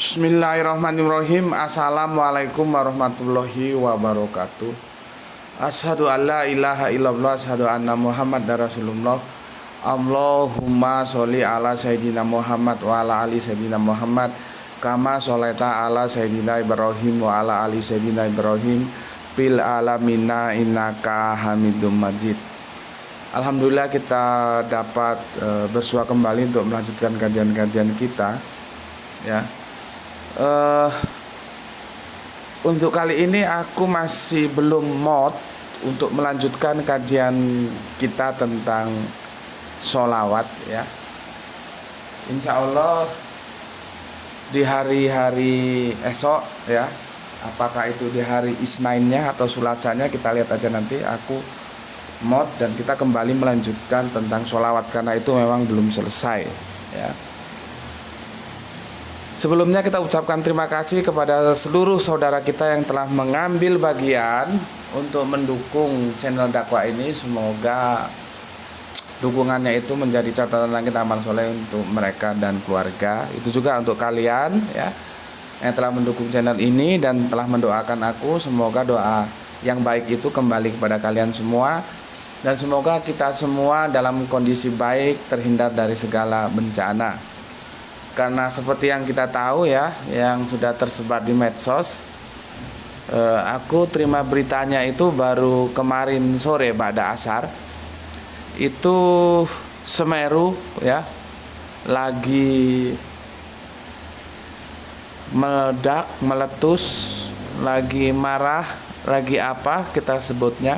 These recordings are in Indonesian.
Bismillahirrahmanirrahim. Assalamualaikum warahmatullahi wabarakatuh. Asyhadu alla ilaha illallah, asyhadu anna Muhammadar Rasulullah. Allahumma sholli ala sayyidina Muhammad wa ala ali sayyidina Muhammad kama sholaita ala sayyidina Ibrahim wa ala ali sayyidina Ibrahim fil alamina innaka Hamidum Majid. Alhamdulillah kita dapat bersua kembali untuk melanjutkan kajian-kajian kita, ya. Untuk kali ini aku masih belum mood untuk melanjutkan kajian kita tentang sholawat, ya. Insya Allah di hari-hari esok, ya, apakah itu di hari Isnainnya atau Sulasanya, kita lihat aja nanti. Aku mod dan kita kembali melanjutkan tentang sholawat karena itu memang belum selesai, ya. Sebelumnya kita ucapkan terima kasih kepada seluruh saudara kita yang telah mengambil bagian untuk mendukung channel dakwah ini. Semoga dukungannya itu menjadi catatan langit amal soleh untuk mereka dan keluarga. Itu juga untuk kalian, ya, yang telah mendukung channel ini dan telah mendoakan aku. Semoga doa yang baik itu kembali kepada kalian semua, dan semoga kita semua dalam kondisi baik, terhindar dari segala bencana. Karena seperti yang kita tahu, ya, yang sudah tersebar di medsos, aku terima beritanya itu baru kemarin sore pada asar. Itu Semeru, ya, lagi meledak, meletus, lagi marah, lagi apa kita sebutnya.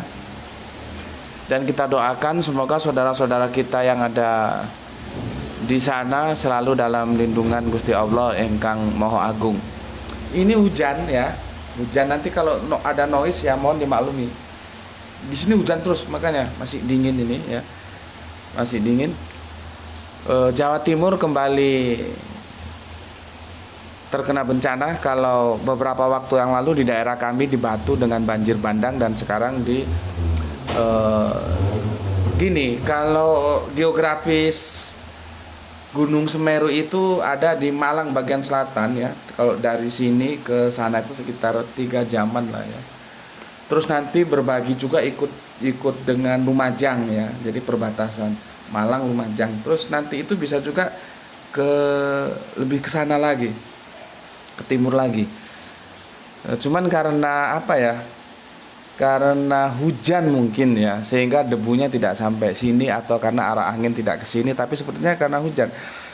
Dan kita doakan semoga saudara-saudara kita yang ada di sana selalu dalam lindungan Gusti Allah Engkang Maha Agung. Ini hujan, ya, hujan. Nanti kalau ada noise, ya, mohon dimaklumi. Di sini hujan terus, makanya masih dingin ini, ya, masih dingin. Jawa Timur kembali terkena bencana. Kalau beberapa waktu yang lalu di daerah kami di Batu dengan banjir bandang, dan sekarang di gini, kalau geografis Gunung Semeru itu ada di Malang bagian selatan, ya. Kalau dari sini ke sana itu sekitar 3 jaman lah, ya. Terus nanti berbagi juga ikut dengan Lumajang, ya. Jadi perbatasan Malang Lumajang. Terus nanti itu bisa juga lebih ke sana lagi, ke timur lagi. Cuman karena apa, ya? Karena hujan mungkin, ya, sehingga debunya tidak sampai sini, atau karena arah angin tidak ke sini, tapi sepertinya karena hujan.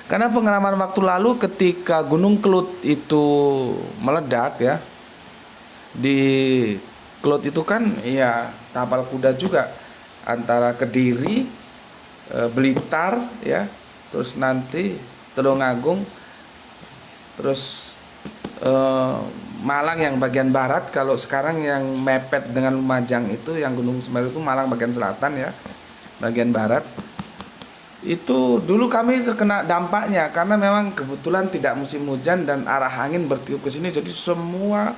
Karena pengalaman waktu lalu ketika Gunung Kelut itu meledak, ya, di Kelut itu kan, ya, tapal kuda juga antara Kediri, Blitar, ya, terus nanti Tulungagung, terus Malang yang bagian barat. Kalau sekarang yang mepet dengan Lumajang itu, yang Gunung Semeru itu Malang bagian selatan, ya, bagian barat. Itu dulu kami terkena dampaknya karena memang kebetulan tidak musim hujan dan arah angin bertiup ke sini. Jadi semua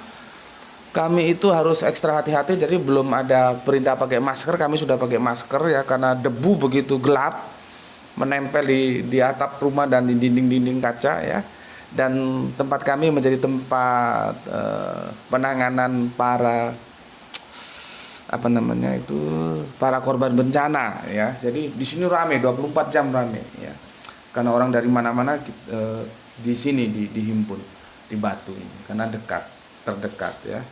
kami itu harus ekstra hati-hati. Jadi belum ada perintah pakai masker, kami sudah pakai masker, ya, karena debu begitu gelap menempel di atap rumah dan di dinding-dinding kaca, ya. Dan tempat kami menjadi tempat penanganan para para korban bencana, ya. Jadi di sini rame, 24 jam rame, ya. Karena orang dari mana-mana di sini dihimpun di Batu ini karena terdekat, ya.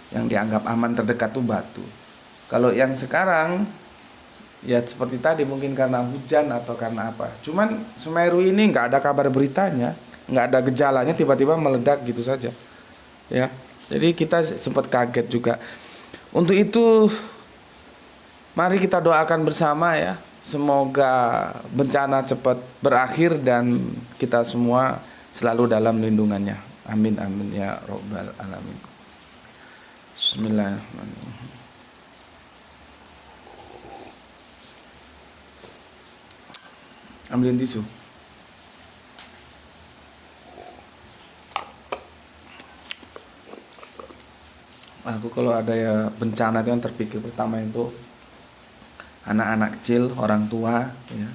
Yang dianggap aman terdekat tuh Batu. Kalau yang sekarang, ya, seperti tadi mungkin karena hujan atau karena apa. Cuman Semeru ini nggak ada kabar beritanya, nggak ada gejalanya, tiba-tiba meledak gitu saja, ya. Jadi kita sempat kaget juga. Untuk itu mari kita doakan bersama, ya, semoga bencana cepat berakhir dan kita semua selalu dalam lindungannya. Amin amin ya robbal alamin. Bismillahirrahmanirrahim. Ambilin tisu. Aku kalau ada, ya, bencana itu yang terpikir pertama itu anak-anak kecil, orang tua, ya.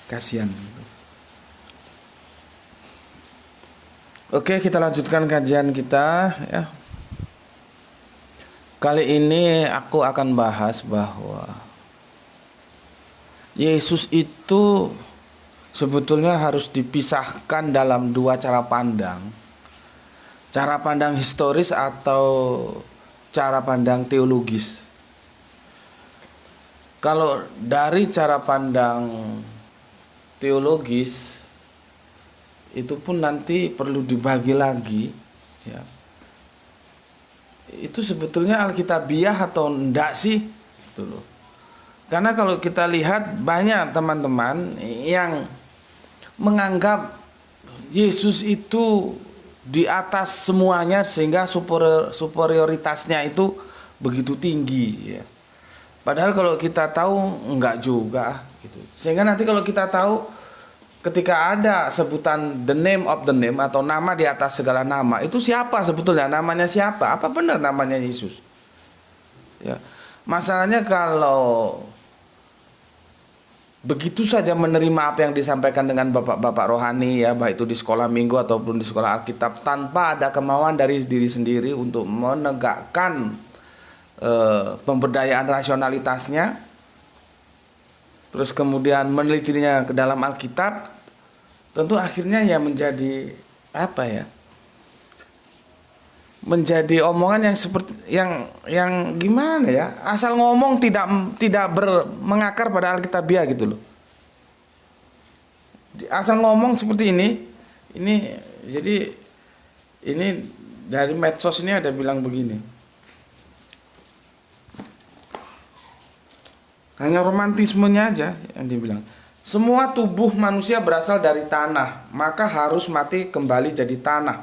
Kasihan gitu. Oke, kita lanjutkan kajian kita ya. Kali ini aku akan bahas bahwa Yesus itu sebetulnya harus dipisahkan dalam dua cara pandang. Cara pandang historis atau cara pandang teologis. Kalau dari cara pandang teologis itu pun nanti perlu dibagi lagi ya. Itu sebetulnya alkitabiah atau enggak sih gitu loh. Karena kalau kita lihat banyak teman-teman yang menganggap Yesus itu di atas semuanya sehingga superioritasnya itu begitu tinggi ya. Padahal kalau kita tahu enggak juga gitu. Sehingga nanti kalau kita tahu ketika ada sebutan the name of the name atau nama di atas segala nama, itu siapa sebetulnya? Namanya siapa? Apa benar namanya Yesus? Ya. Masalahnya kalau begitu saja menerima apa yang disampaikan dengan bapak-bapak rohani ya, baik itu di sekolah minggu ataupun di sekolah Alkitab, tanpa ada kemauan dari diri sendiri untuk menegakkan pemberdayaan rasionalitasnya, terus kemudian menelitinya ke dalam Alkitab, tentu akhirnya ya menjadi apa ya? Menjadi omongan yang seperti yang gimana ya? Asal ngomong tidak mengakar pada Alkitabiah gitu loh. Asal ngomong seperti ini jadi ini dari medsos ini ada bilang begini. Hanya romantismenya aja yang dibilang. Semua tubuh manusia berasal dari tanah, maka harus mati kembali jadi tanah.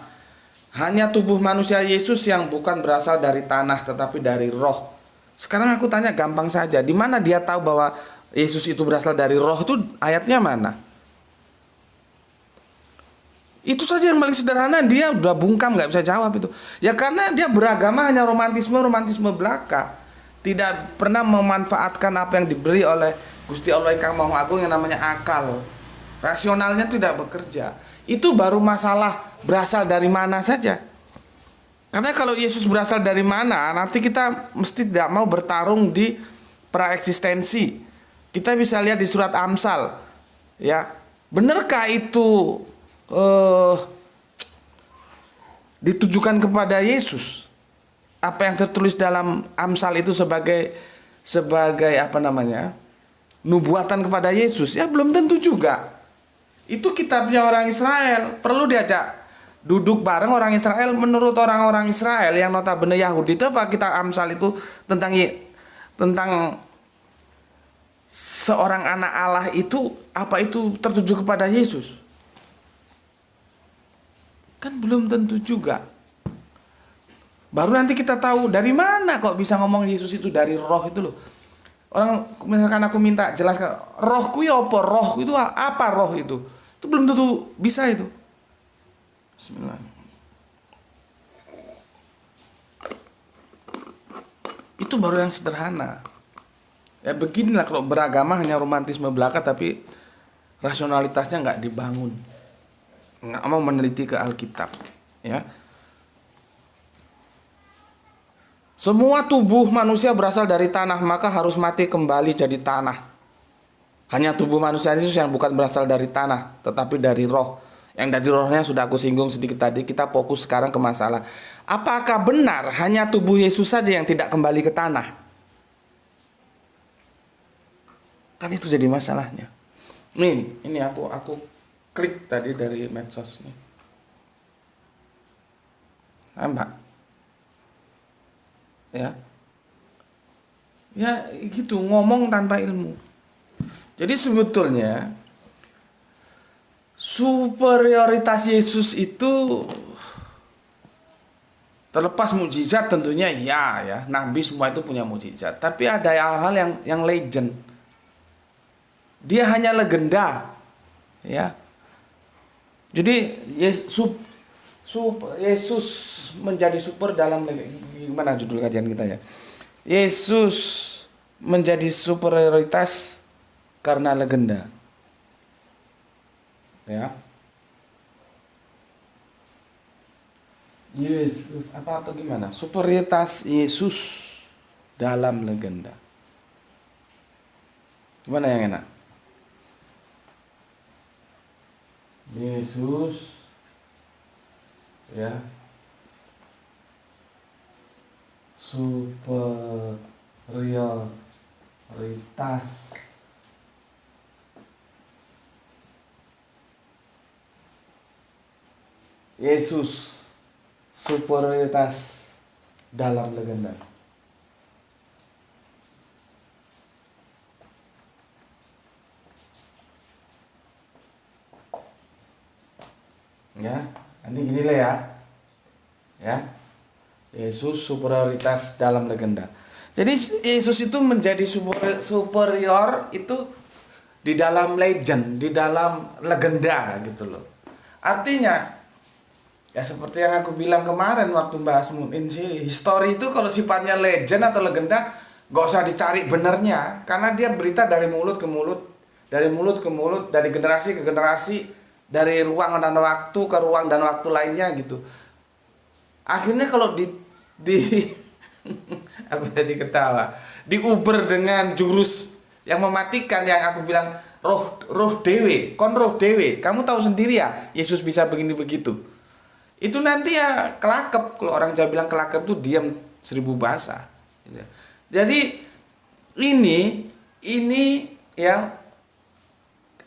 Hanya tubuh manusia Yesus yang bukan berasal dari tanah tetapi dari roh. Sekarang aku tanya gampang saja, di mana dia tahu bahwa Yesus itu berasal dari roh, itu ayatnya mana? Itu saja yang paling sederhana, dia udah bungkam, nggak bisa jawab itu. Ya karena dia beragama hanya romantisme belaka. Tidak pernah memanfaatkan apa yang diberi oleh Gusti Allah yang Maha Agung yang namanya akal. Rasionalnya tidak bekerja. Itu baru masalah berasal dari mana saja. Karena kalau Yesus berasal dari mana, nanti kita mesti tidak mau bertarung di praeksistensi. Kita bisa lihat di surat Amsal. Ya, benarkah itu ditujukan kepada Yesus? Apa yang tertulis dalam Amsal itu sebagai apa namanya? Nubuatan kepada Yesus? Ya belum tentu juga. Itu kitabnya orang Israel, perlu diajak duduk bareng orang Israel. Menurut orang-orang Israel yang notabene Yahudi, itu apa kitab Amsal itu tentang seorang anak Allah itu, apa itu tertuju kepada Yesus? Kan belum tentu juga. Baru nanti kita tahu dari mana kok bisa ngomong Yesus itu dari roh itu loh. Orang misalkan aku minta jelaskan rohku ya apa? Roh itu apa roh itu? Itu belum tentu bisa itu. Bismillah. Itu baru yang sederhana. Ya beginilah kalau beragama hanya romantisme belaka tapi rasionalitasnya nggak dibangun. Nggak mau meneliti ke Alkitab, ya. Semua tubuh manusia berasal dari tanah, maka harus mati kembali jadi tanah. Hanya tubuh manusia Yesus yang bukan berasal dari tanah, tetapi dari roh. Yang dari rohnya sudah aku singgung sedikit tadi. Kita fokus sekarang ke masalah, apakah benar hanya tubuh Yesus saja yang tidak kembali ke tanah? Kan itu jadi masalahnya. Ini aku klik tadi dari medsos nih. Mbak. Ya gitu, ngomong tanpa ilmu. Jadi sebetulnya superioritas Yesus itu terlepas mukjizat tentunya ya, nabi semua itu punya mukjizat, tapi ada hal-hal yang legend. Dia hanya legenda, ya. Jadi Yesus menjadi super dalam, gimana judul kajian kita ya? Yesus menjadi superioritas karena legenda. Ya. Yesus apa atau gimana? Superioritas Yesus dalam legenda. Gimana yang enak? Yesus ya superioritas Yesus superioritas dalam legenda. Ya, nanti gini lah ya. Ya. Yesus superioritas dalam legenda. Jadi Yesus itu menjadi superior itu di dalam legend, di dalam legenda gitu loh. Artinya ya seperti yang aku bilang kemarin waktu bahas Mu'min sih, history itu kalau sifatnya legend atau legenda gak usah dicari benernya, karena dia berita dari mulut ke mulut, dari mulut ke mulut, dari generasi ke generasi, dari ruang dan waktu ke ruang dan waktu lainnya gitu. Akhirnya kalau di aku jadi ketawa, diuber dengan jurus yang mematikan, yang aku bilang roh dewe, kon roh dewe, kamu tahu sendiri ya Yesus bisa begini begitu. Itu nanti ya kelakep, kalau orang Jawa bilang kelakep tuh diam 1000 bahasa. Jadi ini ya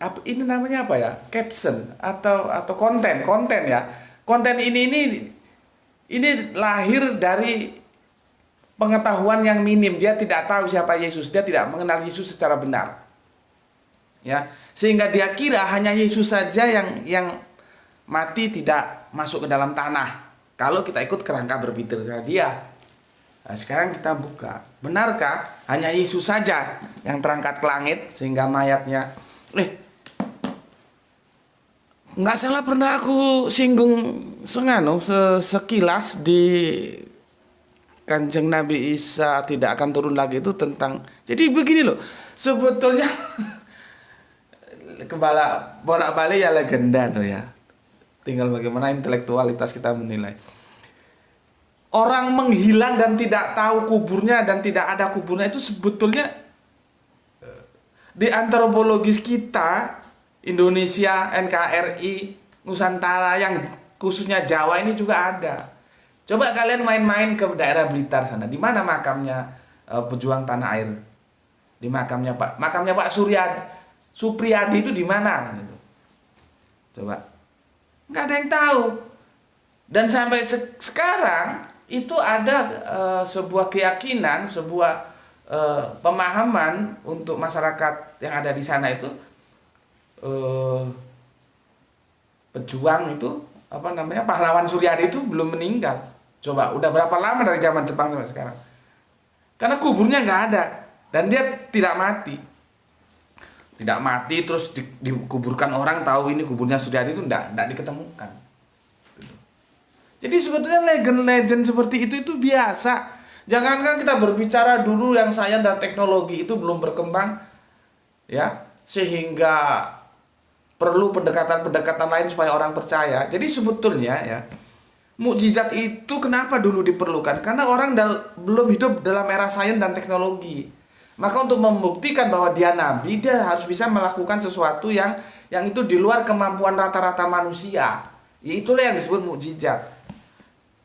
apa ini namanya apa ya, caption atau konten ya, konten ini lahir dari pengetahuan yang minim. Dia tidak tahu siapa Yesus, dia tidak mengenal Yesus secara benar ya, sehingga dia kira hanya Yesus saja yang mati tidak masuk ke dalam tanah kalau kita ikut kerangka berpikir dia. Nah, sekarang kita buka, benarkah hanya Yesus saja yang terangkat ke langit sehingga mayatnya nggak salah pernah aku singgung sekilas di Kanjeng Nabi Isa tidak akan turun lagi itu tentang, jadi begini loh sebetulnya bolak-balik ya legenda loh ya, tinggal bagaimana intelektualitas kita menilai. Orang menghilang dan tidak tahu kuburnya dan tidak ada kuburnya itu sebetulnya di antropologis kita Indonesia, NKRI, Nusantara yang khususnya Jawa ini juga ada. Coba kalian main-main ke daerah Blitar sana, di mana makamnya pejuang tanah air? Di makamnya Pak Supriyadi itu di mana gitu. Coba. Nggak ada yang tahu. Dan sampai sekarang itu ada sebuah keyakinan, sebuah pemahaman untuk masyarakat yang ada di sana itu, pejuang itu apa namanya, pahlawan Suryadi itu belum meninggal. Coba udah berapa lama dari zaman Jepang sampai sekarang? Karena kuburnya nggak ada dan dia tidak mati terus dikuburkan, orang tahu ini kuburnya Suryadi itu nggak diketemukan. Jadi sebetulnya legend-legend seperti itu biasa. Jangankan kita berbicara dulu yang sains dan teknologi itu belum berkembang ya, sehingga perlu pendekatan-pendekatan lain supaya orang percaya. Jadi sebetulnya ya, mukjizat itu kenapa dulu diperlukan? Karena orang belum hidup dalam era sains dan teknologi. Maka untuk membuktikan bahwa dia nabi, dia harus bisa melakukan sesuatu yang itu di luar kemampuan rata-rata manusia. Itulah yang disebut mukjizat.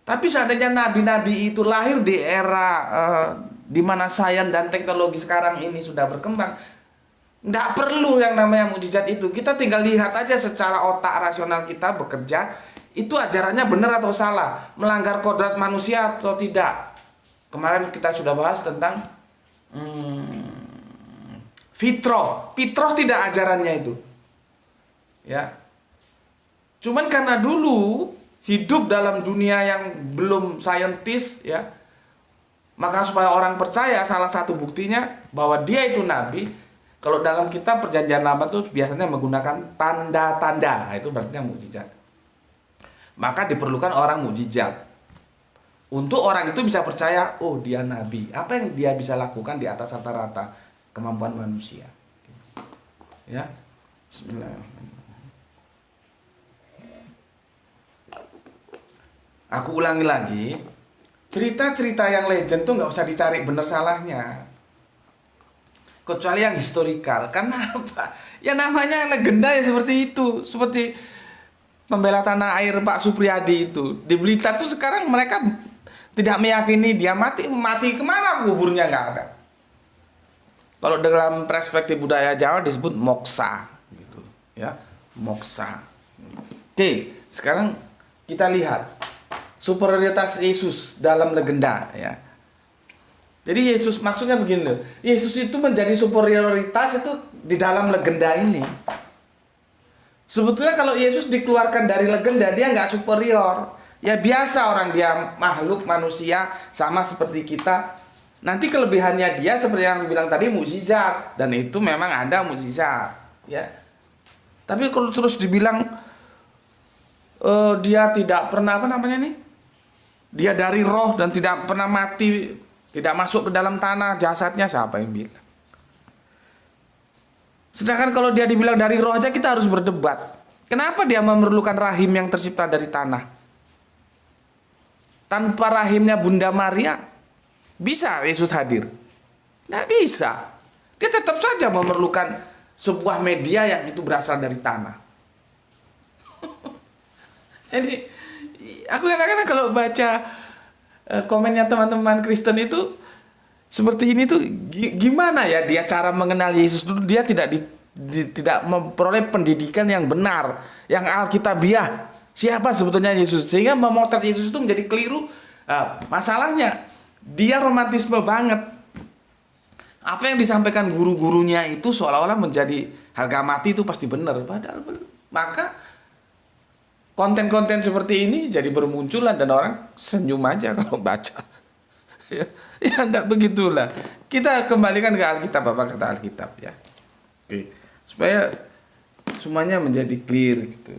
Tapi seandainya nabi-nabi itu lahir di era di mana sains dan teknologi sekarang ini sudah berkembang, nggak perlu yang namanya mukjizat itu. Kita tinggal lihat aja secara otak rasional kita bekerja, itu ajarannya benar atau salah, melanggar kodrat manusia atau tidak. Kemarin kita sudah bahas tentang fitrah tidak ajarannya itu. Ya. Cuman karena dulu hidup dalam dunia yang belum saintis ya, maka supaya orang percaya, salah satu buktinya bahwa dia itu nabi. Kalau dalam kitab Perjanjian Lama itu biasanya menggunakan tanda-tanda, nah, itu berarti mukjizat. Maka diperlukan orang mukjizat untuk orang itu bisa percaya, oh dia nabi. Apa yang dia bisa lakukan di atas rata-rata kemampuan manusia. Ya, Bismillahirrahmanirrahim. Aku ulangi lagi, cerita-cerita yang legend tuh nggak usah dicari bener salahnya. Kecuali yang historikal. Karena apa? Ya namanya legenda ya seperti itu. Seperti pembela tanah air Pak Supriyadi itu. Di Blitar tuh sekarang mereka tidak meyakini dia mati. Mati kemana kuburnya nggak ada. Kalau dalam perspektif budaya Jawa disebut moksa. Gitu, ya, moksa. Oke, sekarang kita lihat superioritas Yesus dalam legenda, ya. Jadi Yesus maksudnya begini loh. Yesus itu menjadi superioritas itu di dalam legenda ini. Sebetulnya kalau Yesus dikeluarkan dari legenda, dia nggak superior. Ya biasa orang, dia makhluk manusia sama seperti kita. Nanti kelebihannya dia seperti yang bilang tadi, mukjizat, dan itu memang ada mukjizat, ya. Tapi kalau terus dibilang dia tidak pernah apa namanya nih? Dia dari roh dan tidak pernah mati, tidak masuk ke dalam tanah, jasadnya siapa yang bilang? Sedangkan kalau dia dibilang dari roh aja kita harus berdebat. Kenapa dia memerlukan rahim yang tercipta dari tanah? Tanpa rahimnya Bunda Maria, bisa Yesus hadir? Tidak bisa. Dia tetap saja memerlukan sebuah media yang itu berasal dari tanah. Jadi, aku kadang-kadang kalau baca komennya teman-teman Kristen itu seperti ini tuh, gimana ya dia cara mengenal Yesus dulu, dia tidak memperoleh pendidikan yang benar, yang alkitabiah. Siapa sebetulnya Yesus, sehingga memotret Yesus itu menjadi keliru. Masalahnya dia romantisme banget. Apa yang disampaikan guru-gurunya itu seolah-olah menjadi harga mati itu pasti benar, padahal belum. Maka konten-konten seperti ini jadi bermunculan dan orang senyum aja kalau baca. Ya enggak begitulah. Kita kembalikan ke Alkitab, apa kata Alkitab, ya. Oke. Supaya semuanya menjadi clear gitu.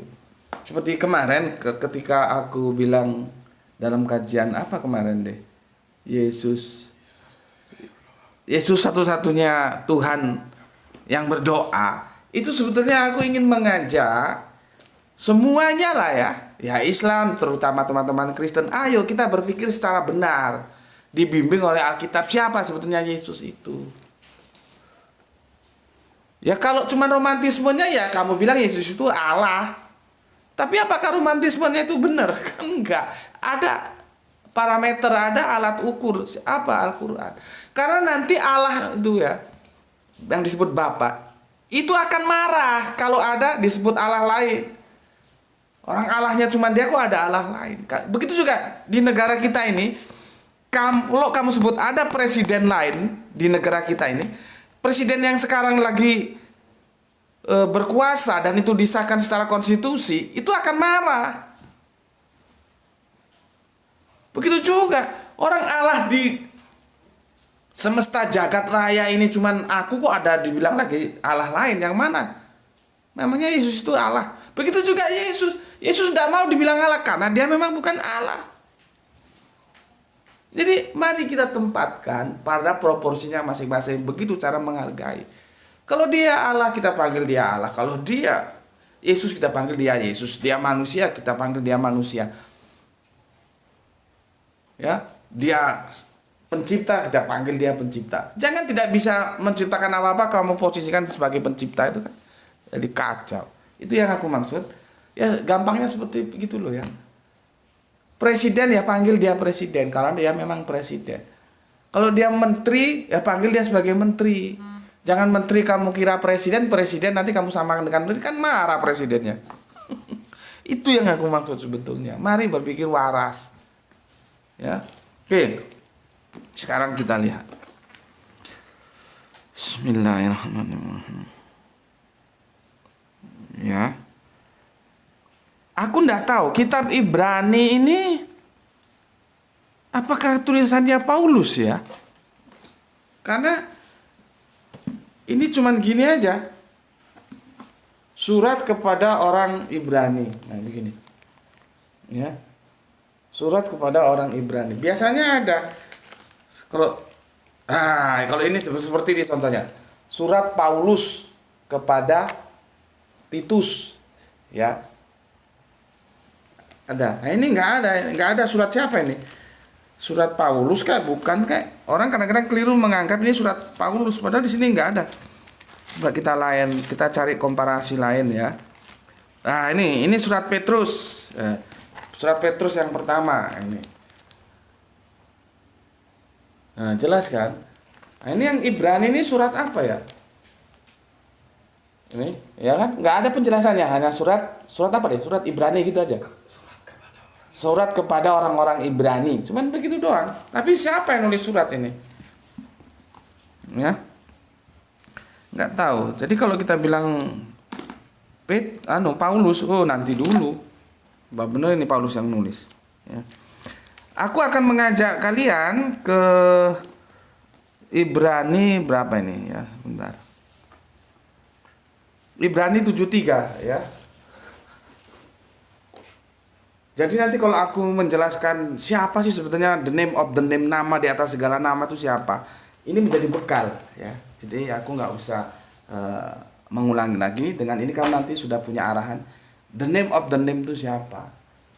Seperti kemarin ketika aku bilang dalam kajian apa kemarin deh. Yesus satu-satunya Tuhan yang berdoa. Itu sebetulnya aku ingin mengajak semuanya lah ya. Ya Islam, terutama teman-teman Kristen, ayo kita berpikir secara benar. Dibimbing oleh Alkitab, siapa sebetulnya Yesus itu. Ya kalau cuma romantismenya, ya kamu bilang Yesus itu Allah. Tapi apakah romantismenya itu benar? Kan enggak. Ada parameter, ada alat ukur. Apa? Al-Quran. Karena nanti Allah itu ya, yang disebut Bapa, itu akan marah kalau ada disebut Allah lain. Orang Allahnya cuma dia, kok ada Allah lain. Begitu juga di negara kita ini. Kalau kamu sebut ada presiden lain di negara kita ini, presiden yang sekarang lagi berkuasa dan itu disahkan secara konstitusi, itu akan marah. Begitu juga orang Allah di semesta jagat raya ini, cuman aku kok ada dibilang lagi Allah lain, yang mana? Namanya Yesus itu Allah. Begitu juga Yesus tidak mau dibilang Allah karena dia memang bukan Allah. Jadi mari kita tempatkan pada proporsinya masing-masing. Begitu cara menghargai. Kalau dia Allah, kita panggil dia Allah. Kalau dia Yesus, kita panggil dia Yesus. Dia manusia, kita panggil dia manusia. Ya, dia pencipta, kita panggil dia pencipta. Jangan tidak bisa menciptakan apa-apa kamu posisikan sebagai pencipta, itu kan jadi kacau. Itu yang aku maksud. Ya gampangnya seperti begitu loh ya. Presiden ya panggil dia presiden kalau dia memang presiden. Kalau dia menteri ya panggil dia sebagai menteri. Jangan menteri kamu kira presiden nanti kamu samakan dengan menteri, kan marah presidennya. Itu yang aku maksud sebetulnya. Mari berpikir waras. Ya. Oke. Sekarang kita lihat. Bismillahirrahmanirrahim. Ya. Aku nggak tahu kitab Ibrani ini apakah tulisannya Paulus ya? Karena ini cuman gini aja. Surat kepada orang Ibrani. Nah, begini. Ya. Surat kepada orang Ibrani. Biasanya ada kalau ini seperti ini contohnya. Surat Paulus kepada Titus, ya. Ada. Nah, ini nggak ada surat siapa ini? Surat Paulus kah? Bukan kah? Orang kadang-kadang keliru menganggap ini surat Paulus, padahal di sini nggak ada. Coba kita cari komparasi lain ya. Nah, ini surat Petrus. Surat Petrus yang pertama ini. Nah, jelas kan? Nah, ini yang Ibrani ini surat apa ya? Ini, ya kan? Nggak ada penjelasannya, hanya surat apa deh? Surat Ibrani gitu aja. Surat kepada orang-orang Ibrani, cuman begitu doang. Tapi siapa yang nulis surat ini? Ya, nggak tahu. Jadi kalau kita bilang Paulus, nanti dulu. Benar ini Paulus yang nulis. Ya. Aku akan mengajak kalian ke Ibrani berapa ini ya? Bentar. Ibrani 73 ya. Jadi nanti kalau aku menjelaskan siapa sih sebetulnya the name of the name, nama di atas segala nama itu siapa, ini menjadi bekal ya. Jadi aku nggak usah mengulangi lagi. Dengan ini kamu nanti sudah punya arahan the name of the name itu siapa.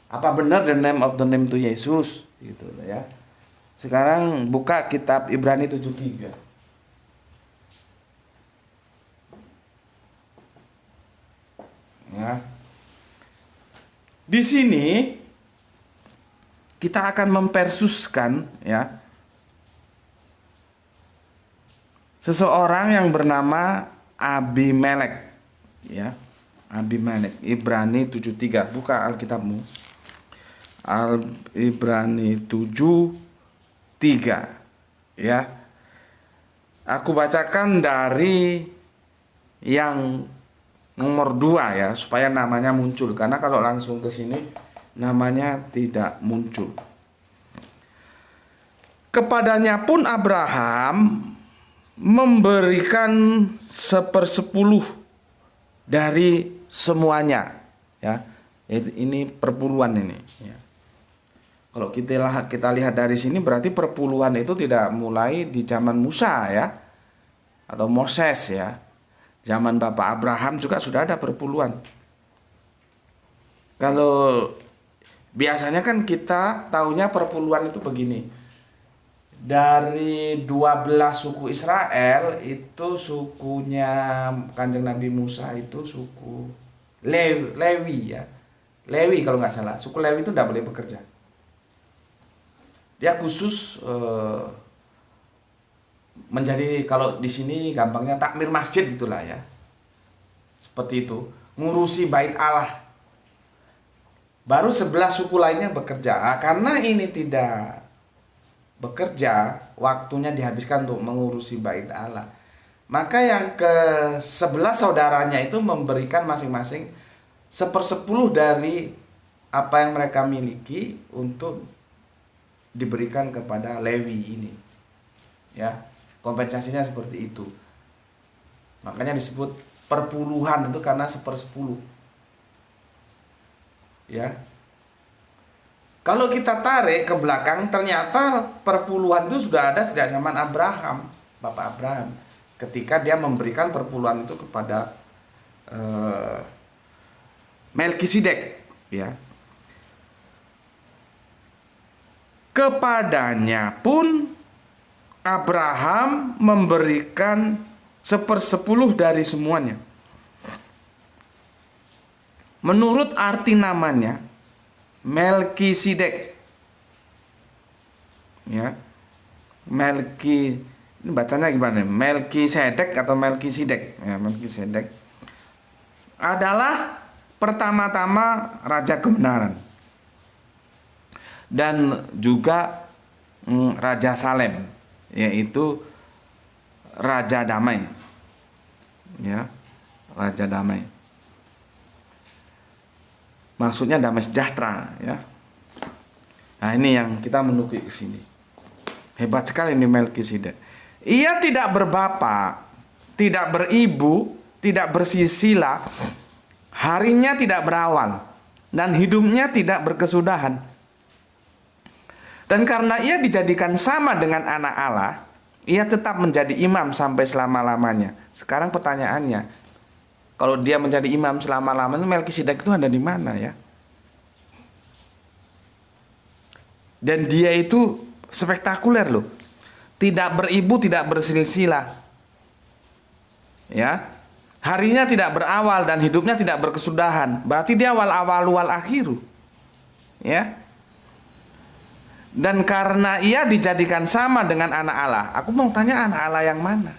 Apa benar the name of the name itu Yesus gitu ya. Sekarang buka kitab Ibrani 73. Ya. Di sini kita akan mempersuskan ya seseorang yang bernama Abimelek ya. Abimelek, Ibrani 73. Buka Alkitabmu. Ibrani 73 ya. Aku bacakan dari yang nomor 2 ya, supaya namanya muncul, karena kalau langsung ke sini namanya tidak muncul. Kepadanya pun Abraham memberikan 1/10 dari semuanya ya. Ini perpuluhan ini ya. Kalau kita lihat dari sini berarti perpuluhan itu tidak mulai di zaman Musa ya, atau Moses ya. Zaman Bapak Abraham juga sudah ada perpuluhan. Kalau biasanya kan kita taunya perpuluhan itu begini. Dari 12 suku Israel itu sukunya Kanjeng Nabi Musa itu suku Lewi ya. Lewi kalau nggak salah. Suku Lewi itu tidak boleh bekerja. Dia khusus menjadi, kalau di sini gampangnya takmir masjid gitulah ya. Seperti itu, ngurusi bait Allah. Baru 11 suku lainnya bekerja. Karena ini tidak bekerja, waktunya dihabiskan untuk mengurusi bait Allah. Maka yang ke-11 saudaranya itu memberikan masing-masing 1/10 dari apa yang mereka miliki untuk diberikan kepada Lewi ini. Ya. Kompensasinya seperti itu. Makanya disebut perpuluhan itu karena 1/10. Ya. Kalau kita tarik ke belakang, ternyata perpuluhan itu sudah ada sejak zaman Abraham, Bapak Abraham, ketika dia memberikan perpuluhan itu kepada Melkisedek, ya. Kepadanya pun Abraham memberikan 1/10 dari semuanya. Menurut arti namanya, Melkisedek. Ya. Ini bacanya gimana? Melkisedek atau Melkisedek? Ya, Melkisedek adalah pertama-tama raja kebenaran. Dan juga Raja Salem, yaitu Raja Damai. Ya, Raja Damai. Maksudnya damai sejahtera, ya. Nah, ini yang kita menuju ke sini. Hebat sekali ini Melkisedek. Ia tidak berbapak, tidak beribu, tidak bersisila, harinya tidak berawal, dan hidupnya tidak berkesudahan. Dan karena ia dijadikan sama dengan anak Allah, ia tetap menjadi imam sampai selama-lamanya. Sekarang pertanyaannya, kalau dia menjadi imam selama-lamanya, Melkisedek itu ada di mana ya? Dan dia itu spektakuler loh. Tidak beribu, tidak bersilsilah. Ya. Harinya tidak berawal dan hidupnya tidak berkesudahan. Berarti dia wal akhiru. Ya. Dan karena ia dijadikan sama dengan anak Allah. Aku mau tanya, anak Allah yang mana?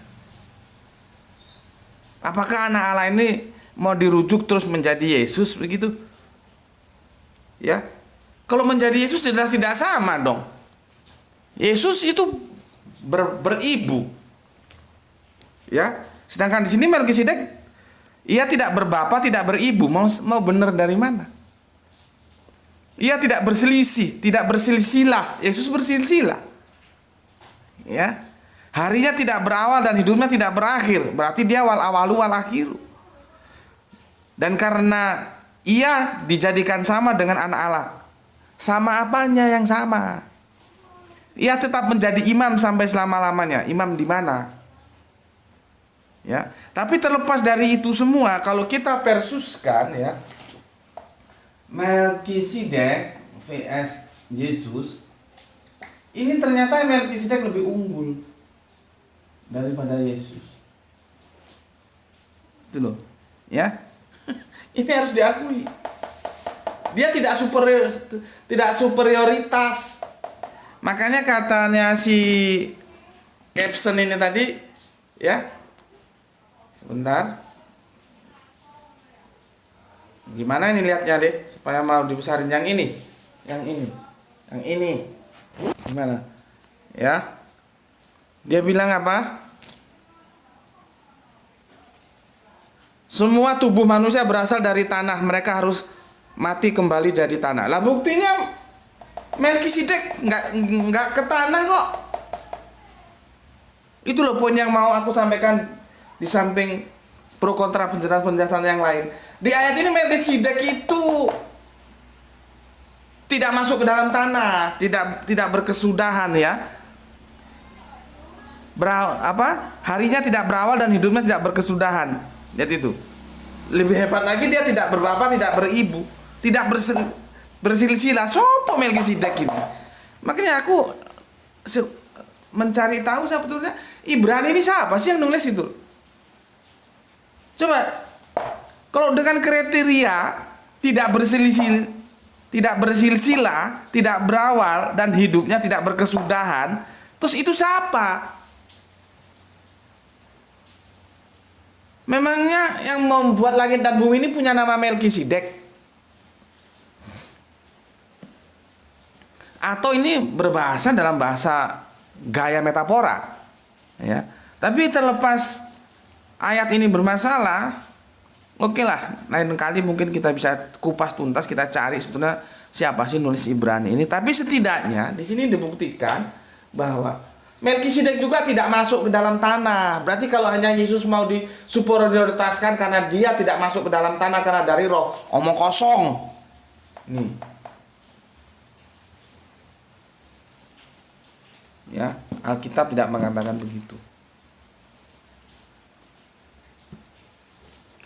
Apakah anak Allah ini mau dirujuk terus menjadi Yesus begitu? Ya. Kalau menjadi Yesus jelas tidak sama dong. Yesus itu beribu. Ya. Sedangkan di sini Melkisedek ia tidak berbapa, tidak beribu. Mau benar dari mana? Ia tidak berselisih, tidak bersilsilah. Yesus bersilsilah. Ya. Harinya tidak berawal dan hidupnya tidak berakhir. Berarti dia wal awalu wal akhiru. Dan karena ia dijadikan sama dengan anak Allah. Sama apanya yang sama? Ia tetap menjadi imam sampai selama-lamanya. Imam di mana? Ya, tapi terlepas dari itu semua, kalau kita persuskan ya, Melkisedek vs Yesus, ini ternyata Melkisedek lebih unggul daripada Yesus. Itu loh, ya. Ini harus diakui. Dia tidak superioritas. Makanya katanya si caption ini tadi, ya. Sebentar. Gimana ini lihatnya deh, supaya mau dibesarin yang ini. Yang ini. Yang ini. Gimana? Ya. Dia bilang apa? Semua tubuh manusia berasal dari tanah, mereka harus mati kembali jadi tanah. Lah buktinya Melkisedek nggak ke tanah kok. Itu loh poin yang mau aku sampaikan. Di samping pro kontra penjelasan-penjelasan yang lain, di ayat ini Melkisedek itu tidak masuk ke dalam tanah, tidak berkesudahan ya. Harinya tidak berawal dan hidupnya tidak berkesudahan. Lihat itu. Lebih hebat lagi, dia tidak berbapa, tidak beribu, tidak bersilsilah. Sopo Melkisedek ini? Makanya aku mencari tahu sebetulnya Ibrani ini siapa sih yang nulis itu? Coba, kalau dengan kriteria tidak bersilsilah, tidak berawal dan hidupnya tidak berkesudahan, terus itu siapa? Memangnya yang membuat langit dan bumi ini punya nama Melkisedek? Atau ini berbahasa dalam bahasa gaya metafora? Ya. Tapi terlepas ayat ini bermasalah, oke lah, lain kali mungkin kita bisa kupas tuntas, kita cari sebetulnya siapa sih nulis Ibrani ini. Tapi setidaknya di sini dibuktikan bahwa Melkisedek juga tidak masuk ke dalam tanah. Berarti kalau hanya Yesus mau disuperioritaskan karena dia tidak masuk ke dalam tanah karena dari roh, omong kosong. Nih. Ya, Alkitab tidak mengatakan begitu.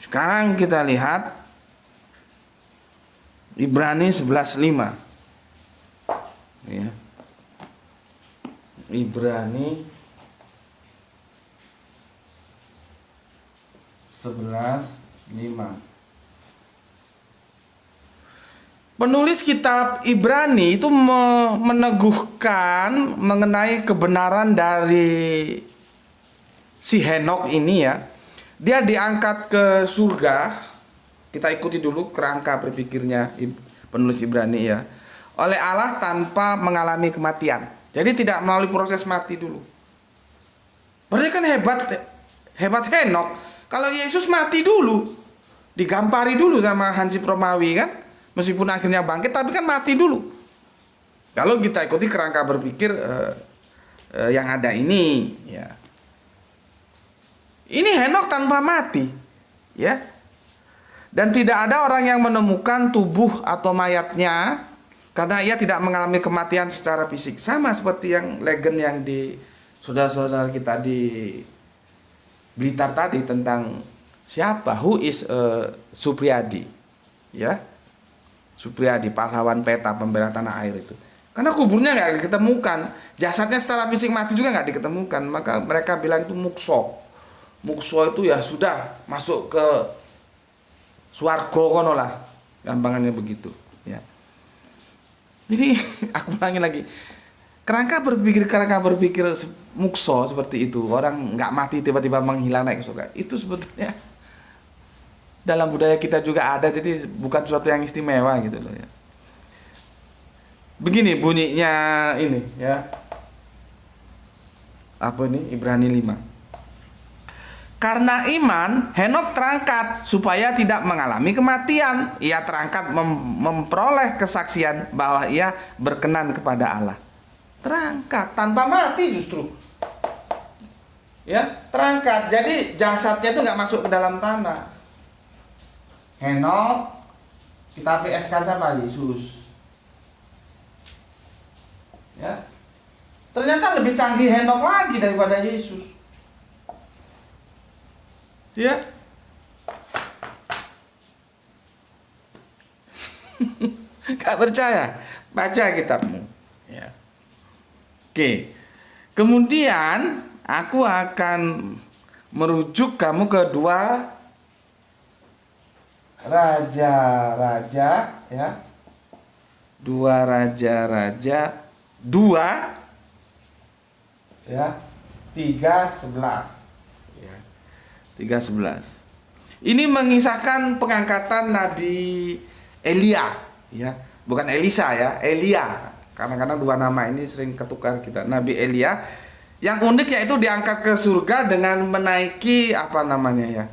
Sekarang kita lihat Ibrani 11:5. Ya. Ibrani 11:5. Penulis kitab Ibrani itu meneguhkan mengenai kebenaran dari si Henokh ini ya. Dia diangkat ke surga. Kita ikuti dulu kerangka berpikirnya penulis Ibrani ya. Oleh Allah tanpa mengalami kematian. Jadi tidak melalui proses mati dulu. Berarti kan hebat Henokh. Kalau Yesus mati dulu, digampari dulu sama Hansip Romawi kan. Meskipun akhirnya bangkit, tapi kan mati dulu. Kalau kita ikuti kerangka berpikir yang ada ini ya. Ini Henokh tanpa mati, ya. Dan tidak ada orang yang menemukan tubuh atau mayatnya karena ia tidak mengalami kematian secara fisik. Sama seperti yang legend yang di saudara-saudara kita di Blitar tadi tentang siapa, who is Supriyadi, ya. Supriyadi, pahlawan peta pembela tanah air itu. Karena kuburnya nggak diketemukan, jasadnya secara fisik mati juga nggak diketemukan, maka mereka bilang itu mukso. Mukso itu ya sudah masuk ke swargo kono lah, gampangannya begitu. Ya. Jadi aku ulangi lagi, kerangka berpikir mukso seperti itu, orang nggak mati tiba-tiba menghilang naik ke surga, itu sebetulnya dalam budaya kita juga ada, jadi bukan sesuatu yang istimewa gitu loh ya. Begini bunyinya ini ya. Apa ini? Ibrani 5. Karena iman, Henok terangkat supaya tidak mengalami kematian. Ia terangkat memperoleh kesaksian bahwa ia berkenan kepada Allah. Terangkat tanpa mati justru. Ya, terangkat. Jadi jasadnya itu nggak masuk ke dalam tanah. Henok, kita VS-kan siapa? Yesus. Ya, ternyata lebih canggih Henok lagi daripada Yesus. Ya, gak percaya? Baca kitabmu. Ya. Oke. Kemudian aku akan merujuk kamu ke dua raja-raja, ya. Dua raja-raja 2 ya 3:11 ya 3:11. Ini mengisahkan pengangkatan Nabi Elia ya, bukan Elisa ya, Elia. Kadang-kadang dua nama ini sering ketukar kita. Nabi Elia yang unik yaitu diangkat ke surga dengan menaiki apa namanya ya,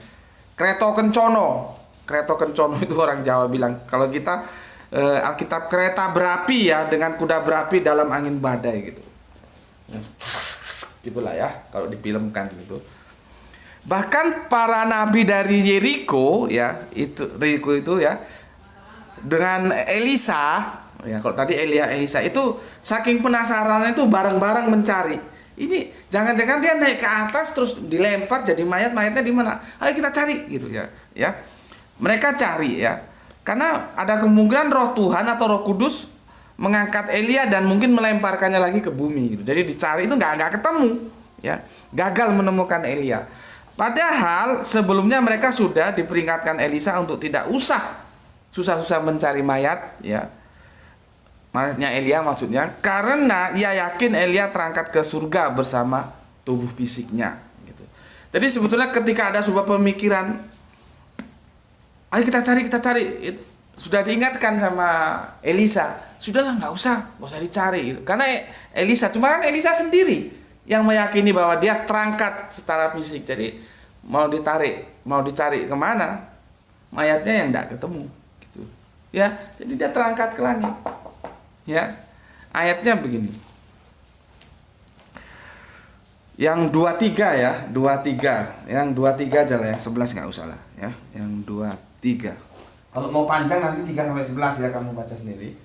kereta kencono. Kereta kencono itu orang Jawa bilang. Kalau kita Alkitab kereta berapi ya, dengan kuda berapi dalam angin badai gitu. Gitulah ya kalau difilmkan gitu. Bahkan para nabi dari Yeriko ya, Yeriko itu ya, dengan Elisa ya, kalau tadi Elisa itu saking penasarannya itu bareng-bareng mencari. Ini jangan-jangan dia naik ke atas terus dilempar jadi mayatnya di mana? Ayo kita cari gitu ya. Ya. Mereka cari ya. Karena ada kemungkinan roh Tuhan atau roh kudus mengangkat Elia dan mungkin melemparkannya lagi ke bumi gitu. Jadi dicari itu nggak ketemu ya. Gagal menemukan Elia. Padahal sebelumnya mereka sudah diperingatkan Elisa untuk tidak usah susah-susah mencari mayat ya. Mayatnya Elia maksudnya, karena ia yakin Elia terangkat ke surga bersama tubuh fisiknya gitu. Jadi sebetulnya ketika ada sebuah pemikiran, ayo kita cari, sudah diingatkan sama Elisa, sudahlah nggak usah dicari, karena Elisa, cuma kan Elisa sendiri yang meyakini bahwa dia terangkat secara fisik, jadi mau dicari kemana, mayatnya yang nggak ketemu, gitu, ya, jadi dia terangkat ke langit, ya, ayatnya begini, yang 23 ya, 23, yang 23 aja lah, yang 11 nggak usah lah, ya, yang 23. Kalau mau panjang nanti 3-11 ya, kamu baca sendiri.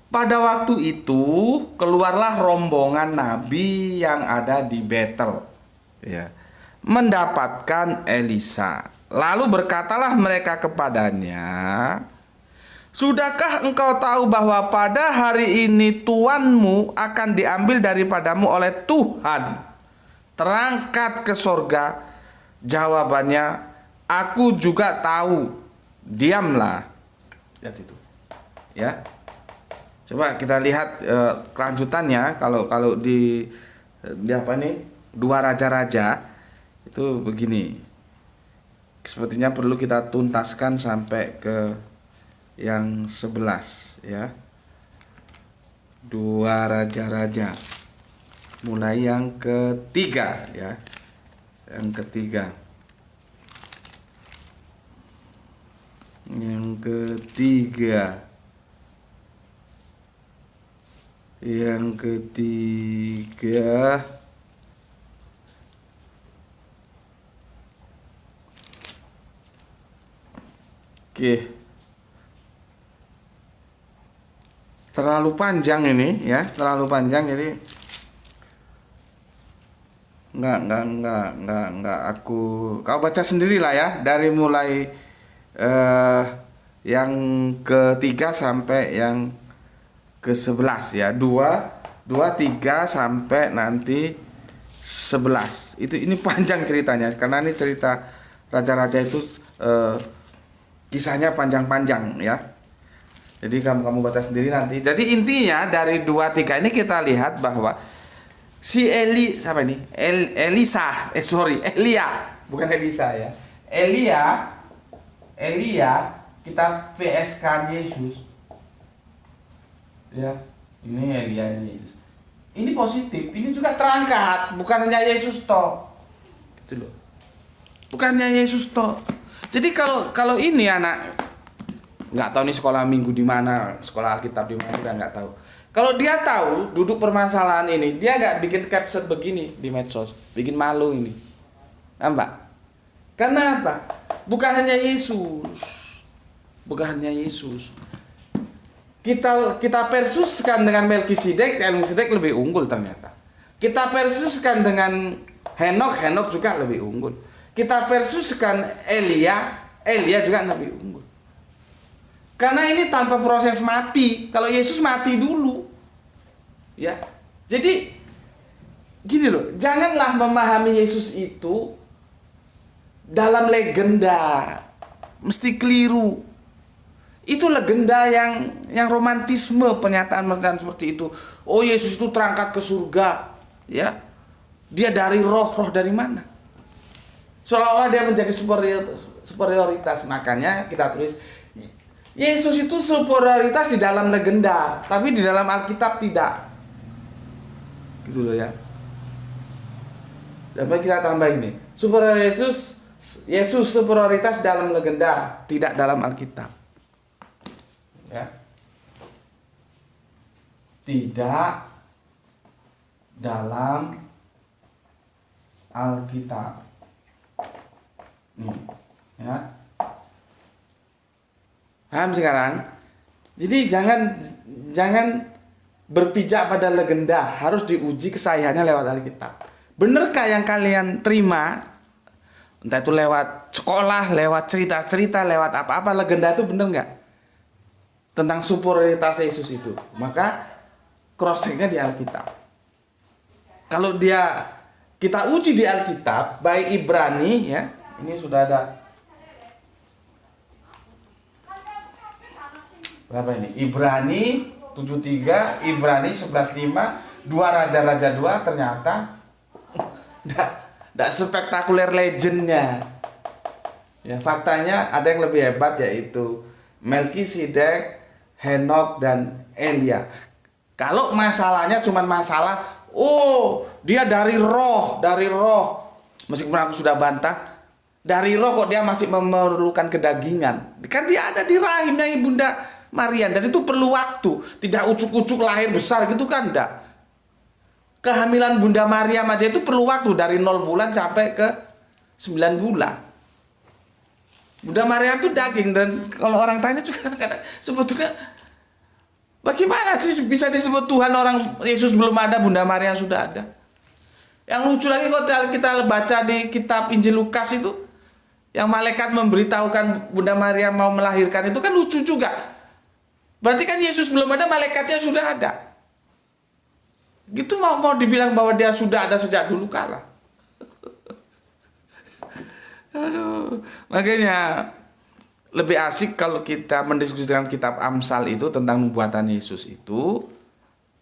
Pada waktu itu keluarlah rombongan nabi yang ada di Betel ya, mendapatkan Elisa. Lalu berkatalah mereka kepadanya, sudahkah engkau tahu bahwa pada hari ini tuanmu akan diambil daripadamu oleh Tuhan, terangkat ke sorga? Jawabannya, aku juga tahu. Diamlah. Lihat itu. Ya. Coba kita lihat kelanjutannya. Kalau di apa nih? Dua raja-raja itu begini. Sepertinya perlu kita tuntaskan sampai ke yang 11 ya. Dua raja-raja. Mulai yang ketiga ya. Yang ketiga. Yang ketiga. Oke. Terlalu panjang ini ya, terlalu panjang, jadi enggak aku, kau baca sendiri lah ya, dari mulai yang ketiga sampai yang ke-11 ya. 2 3 sampai nanti 11. Ini panjang ceritanya karena ini cerita raja-raja itu kisahnya panjang-panjang ya. Jadi kamu baca sendiri nanti. Jadi intinya dari 2 3 ini kita lihat bahwa si Elia, bukan Elisa ya. Elia kita PS kan Yesus. Ya, ini Elia ini Yesus. Ini positif, ini juga terangkat, bukan hanya Yesus toh. Gitu loh. Bukannya Yesus toh. Jadi kalau ini anak nggak tahu nih sekolah minggu di mana, sekolah Alkitab di mana, kita nggak tahu. Kalau dia tahu duduk permasalahan ini, dia nggak bikin caption begini di medsos, bikin malu ini. Nampak? Karena apa? Bukan hanya Yesus. Kita versuskan dengan Melkisedek, Melkisedek lebih unggul ternyata. Kita versuskan dengan Henok juga lebih unggul. Kita versuskan Elia juga lebih unggul. Karena ini tanpa proses mati. Kalau Yesus mati dulu. Ya. Jadi gini loh, janganlah memahami Yesus itu dalam legenda. Mesti keliru. Itu legenda yang romantisme, pernyataan seperti itu. Oh, Yesus itu terangkat ke surga, ya. Dia dari roh dari mana? Seolah-olah dia menjadi superioritas. Makanya kita tulis Yesus itu superioritas di dalam legenda, tapi di dalam Alkitab tidak. Gitu loh ya. Dapat kita tambah ini. Yesus superioritas dalam legenda, tidak dalam Alkitab. Ya. Tidak dalam Alkitab. Ya. Paham sekarang? Jadi jangan berpijak pada legenda, harus diuji kesahihannya lewat Alkitab. Benarkah yang kalian terima, entah itu lewat sekolah, lewat cerita-cerita, lewat apa-apa, legenda itu benar nggak? Tentang superioritas Yesus itu. Maka cross-check-nya di Alkitab. Kalau kita uji di Alkitab, baik Ibrani ya, ini sudah ada berapa ini? Ibrani 7:3, Ibrani 11:5, 2 Raja-Raja 2 ternyata enggak spektakuler legendnya. Ya, faktanya ada yang lebih hebat yaitu Melkisedek, Henok dan Elia. Kalau masalahnya cuma masalah dia dari roh. Meskipun aku sudah bantah, dari roh kok dia masih memerlukan kedagingan. Kan dia ada di rahimnya Ibunda Maria, dan itu perlu waktu. Tidak ucuk-ucuk lahir besar gitu kan, enggak. Kehamilan Bunda Maria aja itu perlu waktu dari 0 bulan sampai ke 9 bulan. Bunda Maria itu daging, dan kalau orang tanya juga kadang-kadang sebetulnya bagaimana sih bisa disebut Tuhan orang Yesus belum ada, Bunda Maria sudah ada. Yang lucu lagi kalau kita baca di kitab Injil Lukas itu, yang malaikat memberitahukan Bunda Maria mau melahirkan itu kan lucu juga. Berarti kan Yesus belum ada, malaikatnya sudah ada. Gitu mau dibilang bahwa dia sudah ada sejak dulu kala. Aduh, makanya lebih asik kalau kita mendiskusikan kitab Amsal itu tentang nubuatan Yesus itu,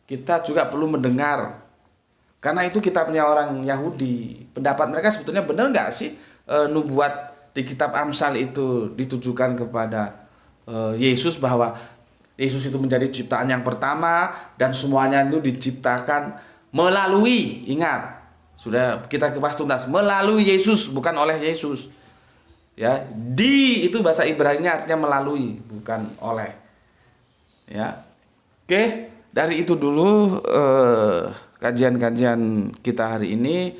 kita juga perlu mendengar. Karena itu kitabnya orang Yahudi. Pendapat mereka sebetulnya benar nggak sih nubuat di kitab Amsal itu ditujukan kepada Yesus, bahwa Yesus itu menjadi ciptaan yang pertama dan semuanya itu diciptakan melalui, ingat, sudah kita kupas tuntas, melalui Yesus, bukan oleh Yesus. Ya, itu bahasa Ibrani artinya melalui, bukan oleh. Ya. Oke, dari itu dulu kajian-kajian kita hari ini.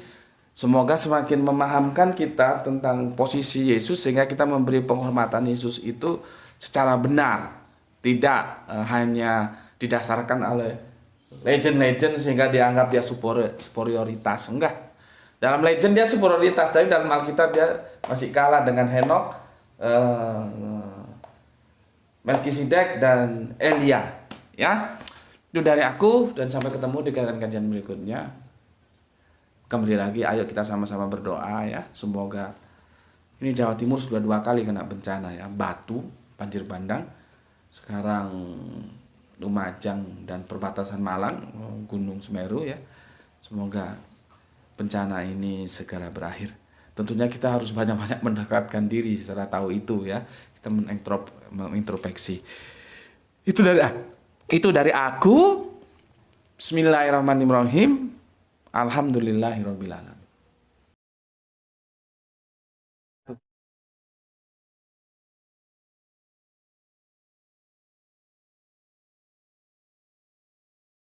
Semoga semakin memahamkan kita tentang posisi Yesus, sehingga kita memberi penghormatan Yesus itu secara benar. Tidak hanya didasarkan oleh legend-legend sehingga dianggap dia superioritas. Enggak. Dalam legend dia superioritas, tapi dalam Alkitab dia masih kalah dengan Henok, Melkisedek dan Elia. Ya. Itu dari aku, dan sampai ketemu di kajian berikutnya. Kembali lagi, ayo kita sama-sama berdoa ya. Semoga ini Jawa Timur sudah 2 kali kena bencana ya. Batu, banjir bandang. Sekarang Lumajang dan perbatasan Malang, Gunung Semeru ya. Semoga bencana ini segera berakhir. Tentunya kita harus banyak-banyak mendekatkan diri setelah tahu itu ya. Kita mengintrospeksi. Itu dari aku. Bismillahirrahmanirrahim. Alhamdulillahirobbilalamin.